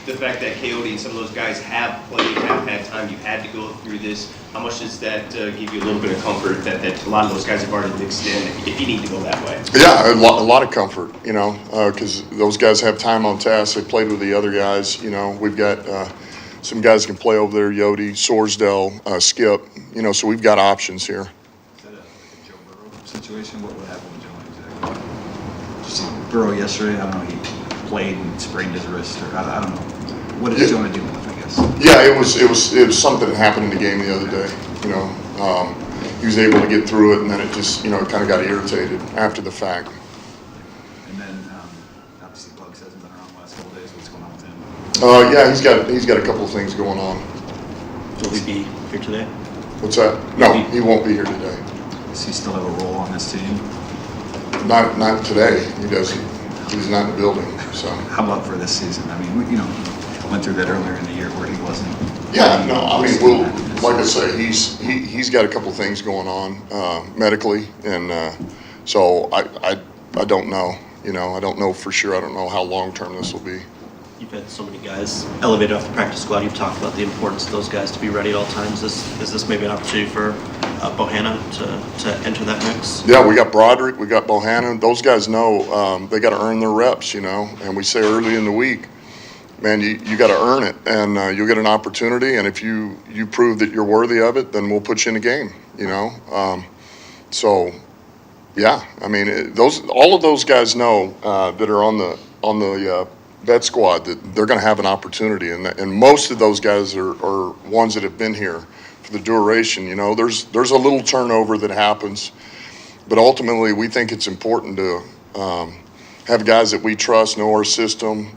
the fact that Coyote and some of those guys have played, have had time, you've had to go through this, how much does that give you a little bit of comfort that a lot of those guys have already mixed in if you need to go that way? Yeah, a lot of comfort, because those guys have time on task. They played with the other guys. We've got some guys can play over there, Yodi, Sorsdale, Skip, so we've got options here. Is that a Joe Burrow situation? What would happen with Joe exactly? Did you see Burrow yesterday? I don't know, he played and sprained his wrist, or I don't know. What is Jonah dealing with, I guess? Yeah, it was something that happened in the game the other day. He was able to get through it, and then it just kind of got irritated after the fact. And then obviously Bugs hasn't been around the last couple of days. What's going on with him? Yeah, he's got a couple of things going on. Will he be here today? What's that? No, he won't be here today. Does he still have a role on this team? Not today. He doesn't. He's not in the building. So. How about for this season? I mean, he went through that earlier in the year where he wasn't. Yeah, no, I mean, like I say, he's got a couple of things going on medically, and so I don't know. I don't know for sure. I don't know how long term this will be. You've had so many guys elevated off the practice squad. You've talked about the importance of those guys to be ready at all times. Is this maybe an opportunity for Bohanna to enter that mix? Yeah, we got Broderick, we got Bohanna. Those guys know they got to earn their reps, and we say early in the week, man, you got to earn it, and you'll get an opportunity. And if you prove that you're worthy of it, then we'll put you in the game. So, yeah, I mean, all of those guys know that are on the vet squad that they're going to have an opportunity, and most of those guys are ones that have been here for the duration. There's a little turnover that happens, but ultimately we think it's important to have guys that we trust, know our system.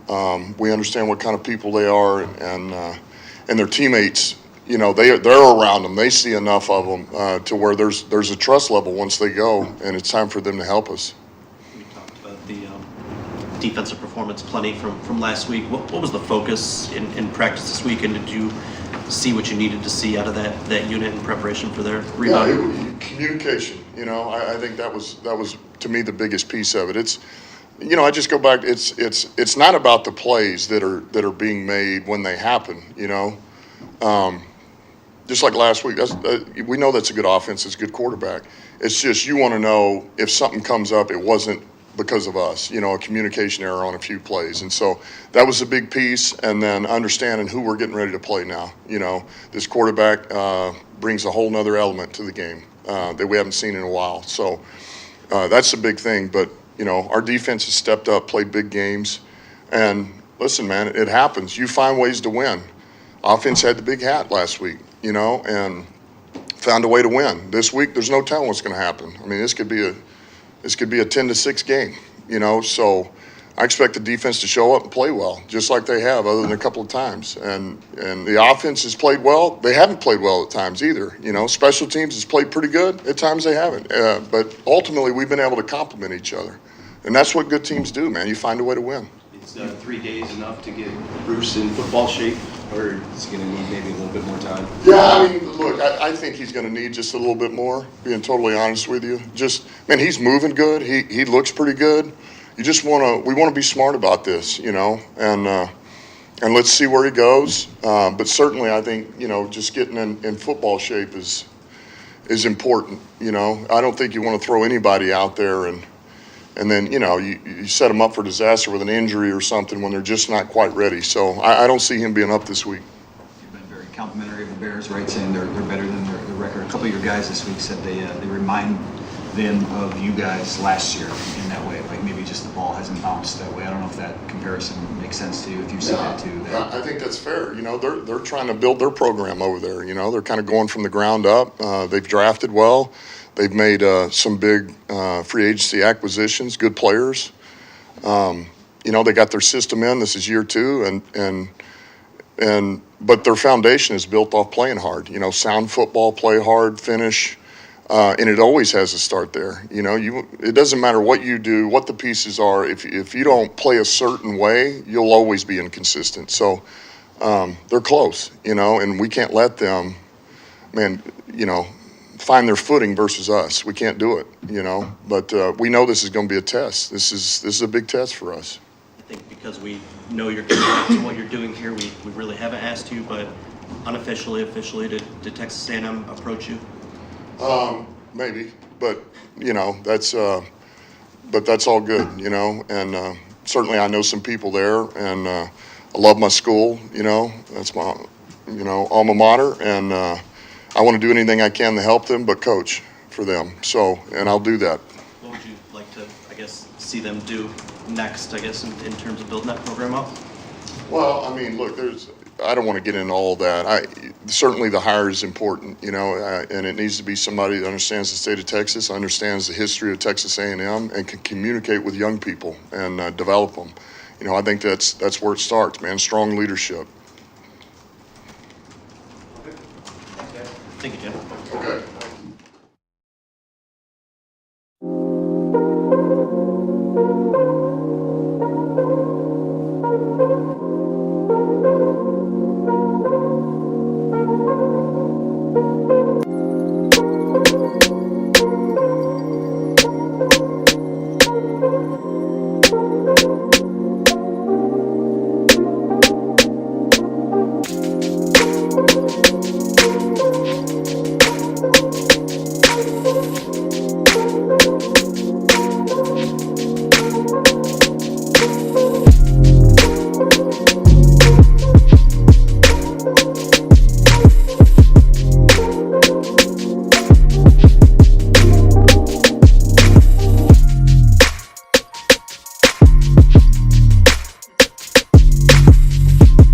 We understand what kind of people they are, and their teammates. They're around them. They see enough of them to where there's a trust level once they go, and it's time for them to help us. We talked about the defensive performance plenty from last week. What was the focus in practice this week, and did you see what you needed to see out of that unit in preparation for their rebound? Yeah, communication. I think that was to me the biggest piece of it. It's I just go back. It's not about the plays that are being made when they happen. Just like last week, we know that's a good offense. It's a good quarterback. It's just you want to know if something comes up, it wasn't because of us, a communication error on a few plays. And so that was a big piece. And then understanding who we're getting ready to play now. This quarterback brings a whole nother element to the game that we haven't seen in a while. So that's a big thing. But, our defense has stepped up, played big games. And listen, man, it happens. You find ways to win. Offense had the big hat last week, and found a way to win. This week, there's no telling what's going to happen. I mean, this could be a 10-6 game, So I expect the defense to show up and play well, just like they have, other than a couple of times. And the offense has played well. They haven't played well at times either. Special teams has played pretty good. At times they haven't. But ultimately, we've been able to complement each other. And that's what good teams do, man. You find a way to win. Is 3 days enough to get Bruce in football shape, or is he going to need maybe a little bit more time? Yeah, I mean, look, I think he's going to need just a little bit more, being totally honest with you. He's moving good. He looks pretty good. We want to be smart about this, and let's see where he goes. But certainly I think, just getting in football shape is important, I don't think you want to throw anybody out there and then, you set them up for disaster with an injury or something when they're just not quite ready. So I don't see him being up this week. You've been very complimentary of the Bears, right, saying they're better than their record. A couple of your guys this week said they remind them of you guys last year in that way. Like maybe just the ball hasn't bounced that way. I don't know if that comparison makes sense to you, if you see that too. I think that's fair. They're trying to build their program over there. They're kind of going from the ground up. They've drafted well. They've made some big free agency acquisitions, good players. They got their system in. This is year 2, but their foundation is built off playing hard. Sound football, play hard, finish, and it always has to start there. It doesn't matter what you do, what the pieces are. If you don't play a certain way, you'll always be inconsistent. So they're close, and we can't let them, find their footing versus us. We can't do it, but we know this is going to be a test. This is a big test for us. think because we know you're committed to what you're doing here, we really haven't asked you, but unofficially, officially, did Texas A&M approach you? Maybe, but that's all good, and certainly I know some people there, and I love my school, that's my, alma mater, and I want to do anything I can to help them, but coach for them, and I'll do that. What would you like to, I guess, see them do next, I guess, in terms of building that program up? Well, I mean, look, I don't want to get into all that. Certainly the hire is important, and it needs to be somebody that understands the state of Texas, understands the history of Texas A&M, and can communicate with young people and develop them. I think that's where it starts, man, strong leadership. Thank you, Jim. Okay.